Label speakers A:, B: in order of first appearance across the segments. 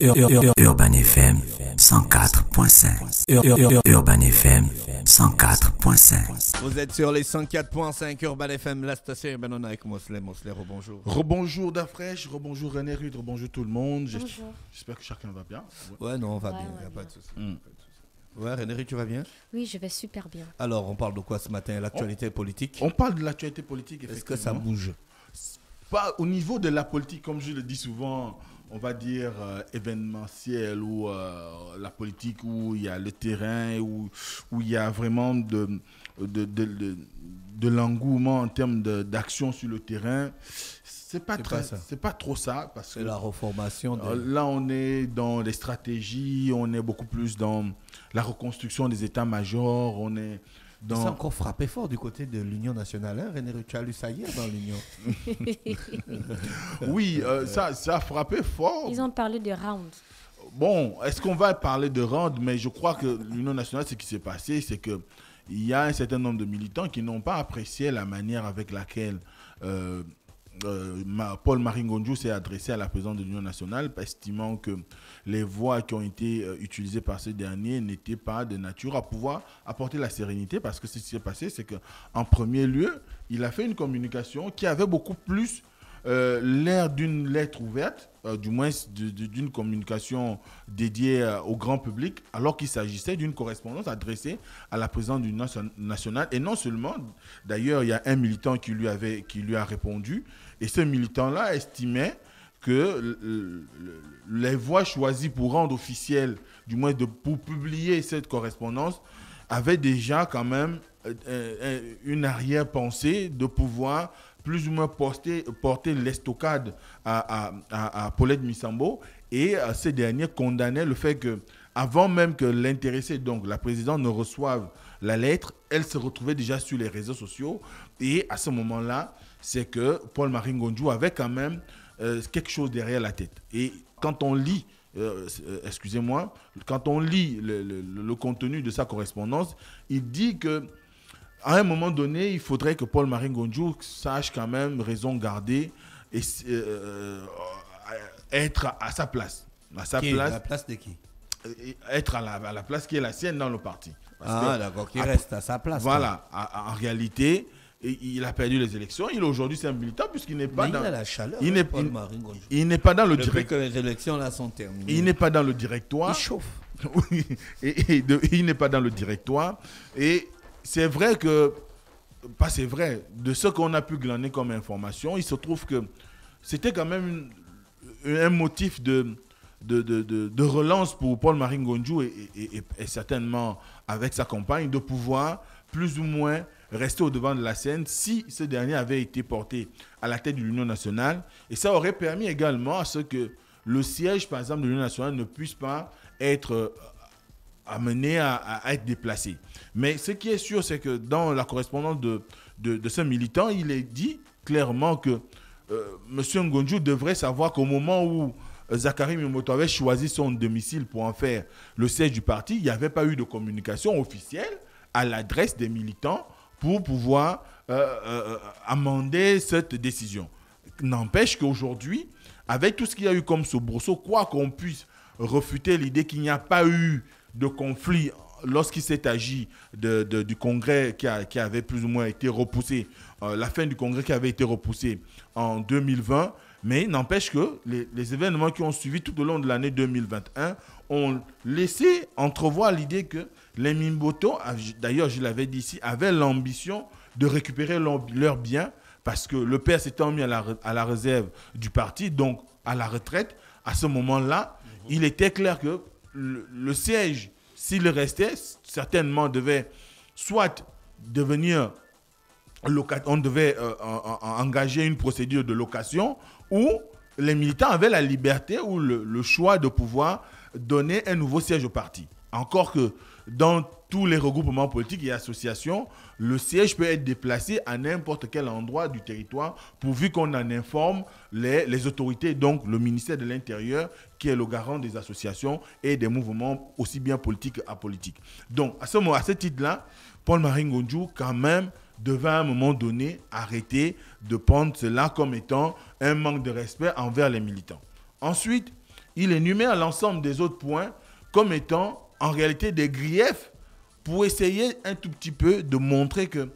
A: Urban FM 104.5. Urban FM 104.5.
B: Vous êtes sur les 104.5 Urban FM, la station urbaine avec Mosley. Mosley, rebonjour.
C: Rebonjour Dafresh, rebonjour René Rude, rebonjour tout le monde.
D: Bonjour.
C: J'espère que chacun va bien.
B: Ouais, non, on va bien,
D: Ouais,
B: il n'y a
D: ouais,
B: pas de souci. Ouais, René Rude, tu vas bien?
D: Oui, je vais super bien.
B: Alors, on parle de quoi ce matin? L'actualité politique?
C: On parle de l'actualité politique,
B: Est-ce que ça
C: effectivement.
B: bouge?
C: Pas au niveau de la politique, comme je le dis souvent, on va dire événementielle, ou la politique où il y a le terrain, où il y a vraiment de l'engouement en termes d'action sur le terrain. C'est pas trop ça, parce que
B: C'est la reformation.
C: là, on est dans les stratégies, on est beaucoup plus dans la reconstruction des états-majors, on est
B: Ça a
C: dans...
B: encore frappé fort du côté de l'Union nationale. Hein? René Rude, tu as lu ça hier dans l'Union.
C: Oui, ça a frappé fort.
D: Ils ont parlé de round.
C: Bon, est-ce qu'on va parler de rendre? Mais je crois que l'Union nationale, ce qui s'est passé, c'est qu'il y a un certain nombre de militants qui n'ont pas apprécié la manière avec laquelle Paul-Marie Ngonjou s'est adressé à la présidente de l'Union nationale, estimant que les voix qui ont été utilisées par ce dernier n'étaient pas de nature à pouvoir apporter la sérénité, parce que ce qui s'est passé, c'est qu'en premier lieu, il a fait une communication qui avait beaucoup plus l'air d'une lettre ouverte, du moins d'une communication dédiée au grand public, alors qu'il s'agissait d'une correspondance adressée à la présidente de l'Union nationale. Et non seulement, d'ailleurs, il y a un militant qui lui a répondu, et ce militant-là estimait que les voies choisies pour rendre officiel, du moins pour publier cette correspondance, avaient déjà quand même une arrière-pensée de pouvoir plus ou moins porter l'estocade à Paulette Missambo, et ces derniers condamnaient le fait que, avant même que l'intéressé, donc la présidente, ne reçoive la lettre, elle se retrouvait déjà sur les réseaux sociaux, et à ce moment-là, c'est que Paul-Marie Ngonjou avait quand même quelque chose derrière la tête. Et quand on lit quand on lit le contenu de sa correspondance, il dit que à un moment donné, il faudrait que Paul-Marie Ngonjou sache quand même raison garder et être à sa place.
B: La place de qui?
C: Être à la place qui est la sienne dans le parti.
B: D'accord, qui reste à sa place.
C: Voilà, en réalité, il a perdu les élections. Il aujourd'hui, c'est un militant puisqu'il n'est pas
B: Mais
C: dans...
B: il a la chaleur, Paul-Marie Ngonjou.
C: Il n'est pas dans le
B: Depuis
C: directoire.
B: que les élections là sont terminées.
C: Il n'est pas dans le directoire.
B: Il chauffe.
C: Oui, il n'est pas dans le directoire. Et c'est vrai que, de ce qu'on a pu glaner comme information, il se trouve que c'était quand même un motif de relance pour Paul-Marie Ngonjou et certainement avec sa compagne, de pouvoir plus ou moins rester au devant de la scène si ce dernier avait été porté à la tête de l'Union nationale. Et ça aurait permis également à ce que le siège, par exemple, de l'Union nationale ne puisse pas être amené à être déplacé. Mais ce qui est sûr, c'est que dans la correspondance de ce militant, il est dit clairement que M. Ngonjou devrait savoir qu'au moment où Zakari Mimoto avait choisi son domicile pour en faire le siège du parti, il n'y avait pas eu de communication officielle à l'adresse des militants pour pouvoir amender cette décision. N'empêche qu'aujourd'hui, avec tout ce qu'il y a eu comme soubresaut, quoi qu'on puisse refuter l'idée qu'il n'y a pas eu de conflit lorsqu'il s'est agi du congrès qui avait plus ou moins été repoussé, la fin du congrès qui avait été repoussé en 2020, mais n'empêche que les événements qui ont suivi tout au long de l'année 2021 ont laissé entrevoir l'idée que les Mimboto, d'ailleurs je l'avais dit ici, avaient l'ambition de récupérer leurs biens, parce que le père s'étant mis à la réserve du parti, donc à la retraite. À ce moment-là, il était clair que le siège, s'il restait, certainement devait soit devenir on devait engager une procédure de location, où les militants avaient la liberté ou le choix de pouvoir donner un nouveau siège au parti. Encore que dans tous les regroupements politiques et associations, le siège peut être déplacé à n'importe quel endroit du territoire, pourvu qu'on en informe les autorités, donc le ministère de l'Intérieur, qui est le garant des associations et des mouvements aussi bien politiques qu'apolitiques. Donc, à ce titre-là, Paul-Marie Ngonjou, quand même, devait à un moment donné arrêter de prendre cela comme étant un manque de respect envers les militants. Ensuite, il énumère l'ensemble des autres points comme étant en réalité des griefs pour essayer un tout petit peu de montrer que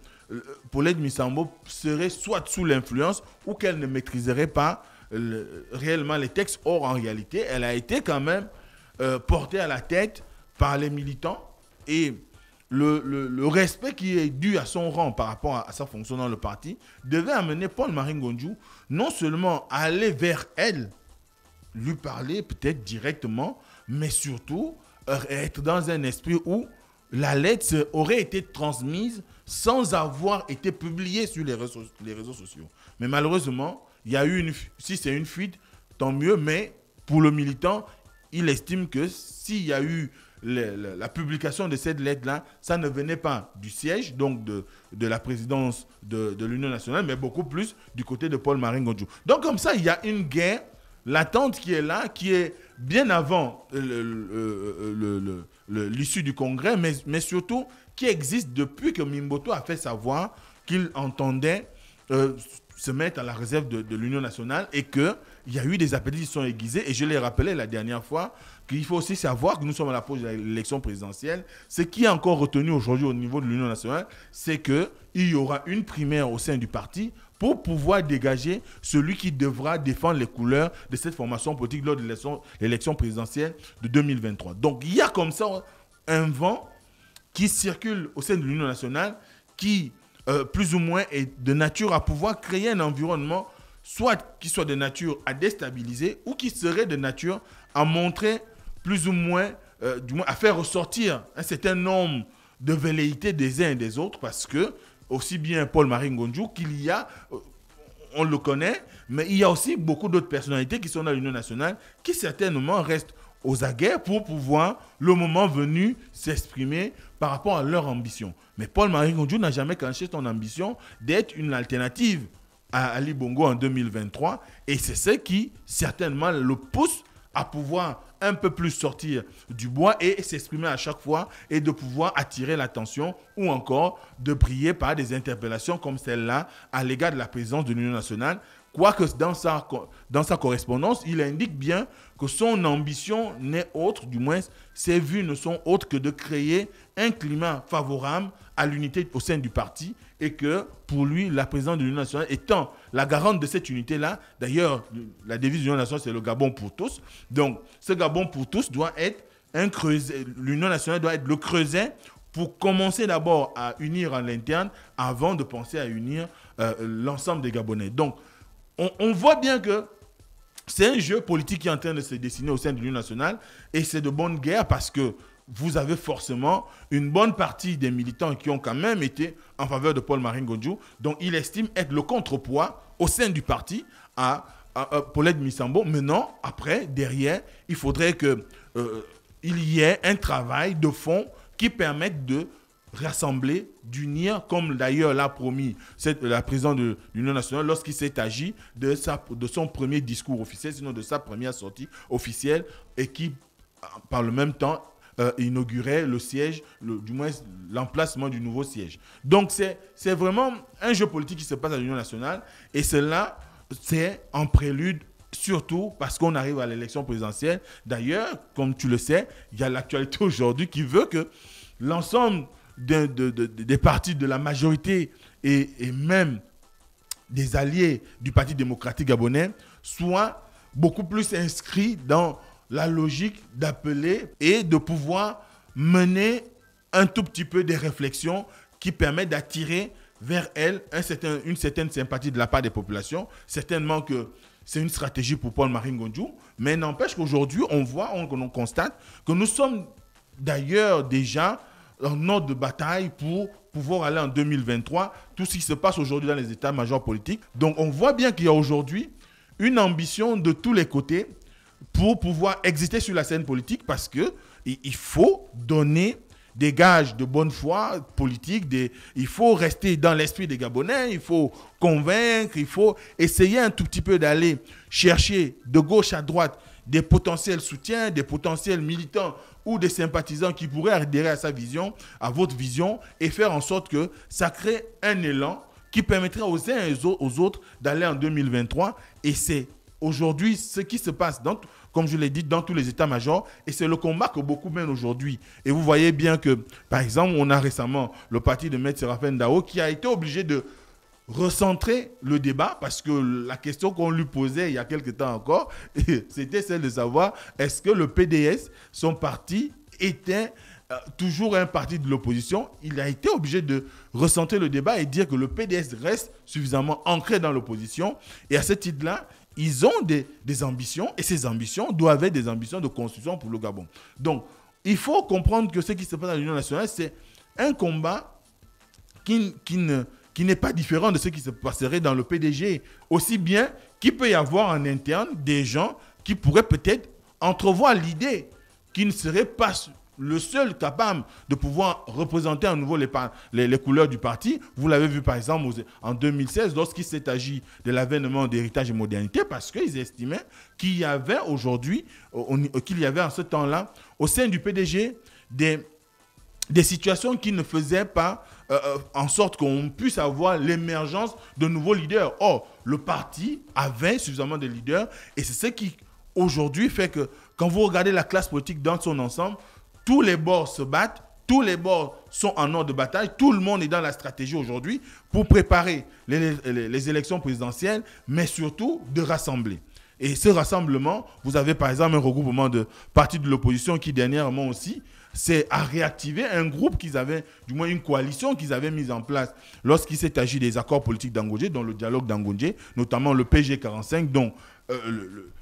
C: Paulette Misambo serait soit sous l'influence ou qu'elle ne maîtriserait pas réellement les textes. Or, en réalité, elle a été quand même portée à la tête par les militants et le respect qui est dû à son rang par rapport à sa fonction dans le parti devait amener Paul-Marie Ngonju non seulement à aller vers elle, lui parler peut-être directement, mais surtout être dans un esprit où la lettre aurait été transmise sans avoir été publiée sur les réseaux sociaux. Mais malheureusement, il y a eu si c'est une fuite, tant mieux, mais pour le militant, il estime que s'il y a eu la publication de cette lettre-là, ça ne venait pas du siège, donc de la présidence de l'Union nationale, mais beaucoup plus du côté de Paul-Marie Ngonju. Donc comme ça, il y a une guerre latente qui est là, qui est bien avant l'issue du Congrès, mais surtout qui existe depuis que Mimboto a fait savoir qu'il entendait se mettre à la réserve de l'Union nationale et qu'il y a eu des appels qui sont aiguisés. Et je l'ai rappelé la dernière fois qu'il faut aussi savoir que nous sommes à l'approche de l'élection présidentielle. Ce qui est encore retenu aujourd'hui au niveau de l'Union nationale, c'est qu'il y aura une primaire au sein du parti pour pouvoir dégager celui qui devra défendre les couleurs de cette formation politique lors de l'élection présidentielle de 2023. Donc il y a comme ça un vent qui circule au sein de l'Union nationale qui, plus ou moins, est de nature à pouvoir créer un environnement soit qui soit de nature à déstabiliser ou qui serait de nature à montrer plus ou moins, du moins à faire ressortir un certain nombre de velléités des uns et des autres, parce que aussi bien Paul-Marie Ngonju qu'il y a, on le connaît, mais il y a aussi beaucoup d'autres personnalités qui sont dans l'Union nationale qui certainement restent aux aguets pour pouvoir, le moment venu, s'exprimer par rapport à leur ambition. Mais Paul-Marie Ngonju n'a jamais caché son ambition d'être une alternative à Ali Bongo en 2023, et c'est ce qui certainement le pousse à pouvoir un peu plus sortir du bois et s'exprimer à chaque fois et de pouvoir attirer l'attention ou encore de briller par des interpellations comme celle-là à l'égard de la présidence de l'Union nationale. Quoique dans sa correspondance, il indique bien que son ambition n'est autre, du moins ses vues ne sont autres que de créer un climat favorable à l'unité au sein du parti et que pour lui, la présidence de l'Union nationale étant la garante de cette unité-là, d'ailleurs, la devise de l'Union nationale, c'est le Gabon pour tous. Donc, ce Gabon pour tous doit être un creuset. L'Union nationale doit être le creuset pour commencer d'abord à unir en l'interne avant de penser à unir l'ensemble des Gabonais. Donc, on voit bien que c'est un jeu politique qui est en train de se dessiner au sein de l'Union nationale et c'est de bonne guerre parce que vous avez forcément une bonne partie des militants qui ont quand même été en faveur de Paul-Marie Ngonju, dont il estime être le contrepoids au sein du parti à Paulette Misambo. Maintenant, après, derrière, il faudrait qu'il y ait un travail de fond qui permette de rassembler, d'unir, comme d'ailleurs l'a promis la présidente de l'Union nationale lorsqu'il s'est agi de son premier discours officiel, sinon de sa première sortie officielle, et qui, par le même temps, inaugurait le siège, du moins l'emplacement du nouveau siège. Donc c'est vraiment un jeu politique qui se passe à l'Union nationale, et cela, c'est en prélude, surtout parce qu'on arrive à l'élection présidentielle. D'ailleurs, comme tu le sais, il y a l'actualité aujourd'hui qui veut que l'ensemble des partis de la majorité et même des alliés du Parti démocratique gabonais soient beaucoup plus inscrits dans la logique d'appeler et de pouvoir mener un tout petit peu des réflexions qui permettent d'attirer vers elle une certaine sympathie de la part des populations. Certainement que c'est une stratégie pour Paul-Marie Ngonju, mais n'empêche qu'aujourd'hui, on constate que nous sommes d'ailleurs déjà en ordre de bataille pour pouvoir aller en 2023, tout ce qui se passe aujourd'hui dans les états-majors politiques. Donc on voit bien qu'il y a aujourd'hui une ambition de tous les côtés pour pouvoir exister sur la scène politique, parce qu'il faut donner des gages de bonne foi politique, il faut rester dans l'esprit des Gabonais, il faut convaincre, il faut essayer un tout petit peu d'aller chercher de gauche à droite des potentiels soutiens, des potentiels militants ou des sympathisants qui pourraient adhérer à sa vision, à votre vision, et faire en sorte que ça crée un élan qui permettra aux uns et aux autres d'aller en 2023. Et c'est aujourd'hui ce qui se passe, comme je l'ai dit, dans tous les états-majors, et c'est le combat que beaucoup mènent aujourd'hui. Et vous voyez bien que, par exemple, on a récemment le parti de Maître Séraphin Dao qui a été obligé de recentrer le débat parce que la question qu'on lui posait il y a quelque temps encore, c'était celle de savoir est-ce que le PDS, son parti, était toujours un parti de l'opposition. Il a été obligé de recentrer le débat et dire que le PDS reste suffisamment ancré dans l'opposition. Et à ce titre-là, ils ont des ambitions et ces ambitions doivent être des ambitions de construction pour le Gabon. Donc, il faut comprendre que ce qui se passe dans l'Union nationale, c'est un combat qui n'est pas différent de ce qui se passerait dans le PDG. Aussi bien qu'il peut y avoir en interne des gens qui pourraient peut-être entrevoir l'idée qui ne serait pas le seul capable de pouvoir représenter à nouveau les couleurs du parti. Vous l'avez vu par exemple en 2016 lorsqu'il s'est agi de l'avènement d'héritage et modernité parce qu'ils estimaient qu'il y avait aujourd'hui, qu'il y avait en ce temps-là au sein du PDG des situations qui ne faisaient pas en sorte qu'on puisse avoir l'émergence de nouveaux leaders. Or, le parti avait suffisamment de leaders et c'est ce qui aujourd'hui fait que quand vous regardez la classe politique dans son ensemble, tous les bords se battent, tous les bords sont en ordre de bataille, tout le monde est dans la stratégie aujourd'hui pour préparer les élections présidentielles, mais surtout de rassembler. Et ce rassemblement, vous avez par exemple un regroupement de partis de l'opposition qui dernièrement aussi c'est à réactiver un groupe qu'ils avaient, du moins une coalition qu'ils avaient mise en place lorsqu'il s'est agi des accords politiques d'Angondjé, dont le dialogue d'Angondjé, notamment le PG45, dont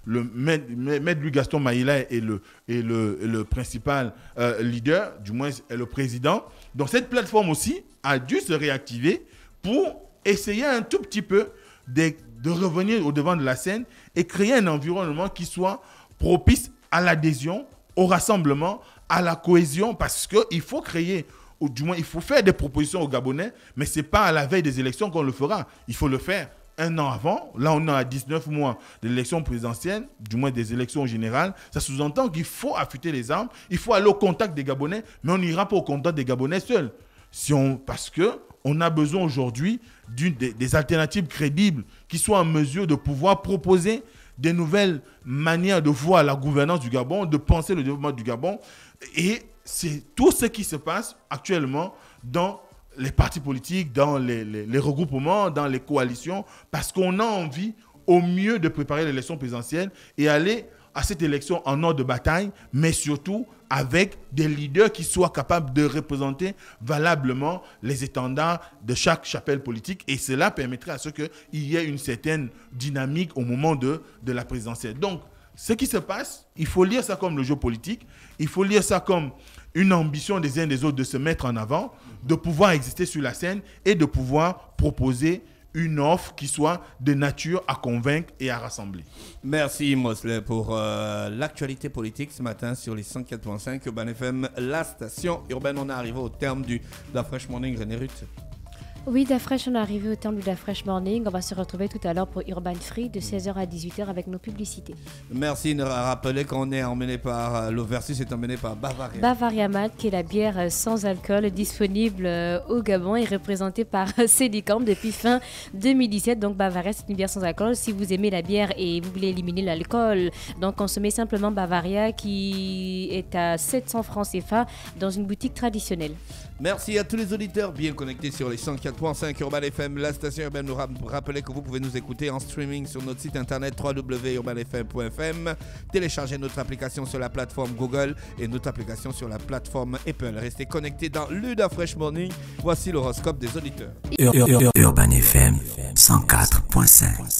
C: le maître Louis Gaston Maïla est le principal leader, du moins est le président. Donc cette plateforme aussi a dû se réactiver pour essayer un tout petit peu de revenir au devant de la scène et créer un environnement qui soit propice à l'adhésion, au rassemblement, à la cohésion, parce qu'il faut créer, ou du moins il faut faire des propositions aux Gabonais, mais ce n'est pas à la veille des élections qu'on le fera. Il faut le faire un an avant. Là, on est à 19 mois de l'élection présidentielle, du moins des élections générales. Ça sous-entend qu'il faut affûter les armes, il faut aller au contact des Gabonais, mais on n'ira pas au contact des Gabonais seuls. Parce qu'on a besoin aujourd'hui des alternatives crédibles qui soient en mesure de pouvoir proposer des nouvelles manières de voir la gouvernance du Gabon, de penser le développement du Gabon. Et c'est tout ce qui se passe actuellement dans les partis politiques, dans les regroupements, dans les coalitions, parce qu'on a envie au mieux de préparer l'élection présidentielle et aller à cette élection en ordre de bataille, mais surtout avec des leaders qui soient capables de représenter valablement les étendards de chaque chapelle politique. Et cela permettrait à ce qu'il y ait une certaine dynamique au moment de la présidentielle. Donc, ce qui se passe, il faut lire ça comme le jeu politique, il faut lire ça comme une ambition des uns et des autres de se mettre en avant, de pouvoir exister sur la scène et de pouvoir proposer une offre qui soit de nature à convaincre et à rassembler.
B: Merci Mosley pour l'actualité politique ce matin sur les 104.5 Urban FM, la station urbaine. On est arrivé au terme de la Fresh Morning, René Ruth.
D: Oui, Dafresh, on est arrivé au terme de Dafresh Morning. On va se retrouver tout à l'heure pour Urban Free de 16h à 18h avec nos publicités.
B: Merci de rappeler qu'on est emmené par, le versus est emmené par Bavaria.
D: Bavaria Malt, qui est la bière sans alcool disponible au Gabon et représentée par Cédicamp depuis fin 2017. Donc Bavaria, c'est une bière sans alcool. Si vous aimez la bière et vous voulez éliminer l'alcool, donc consommez simplement Bavaria qui est à 700 francs CFA dans une boutique traditionnelle.
B: Merci à tous les auditeurs bien connectés sur les 104.5 Urban FM, la station urbaine. Nous rappelez que vous pouvez nous écouter en streaming sur notre site internet www.urbanfm.fm. Téléchargez notre application sur la plateforme Google et notre application sur la plateforme Apple. Restez connectés dans l'Uda Fresh Morning. Voici l'horoscope des auditeurs.
A: Urban FM 104.5.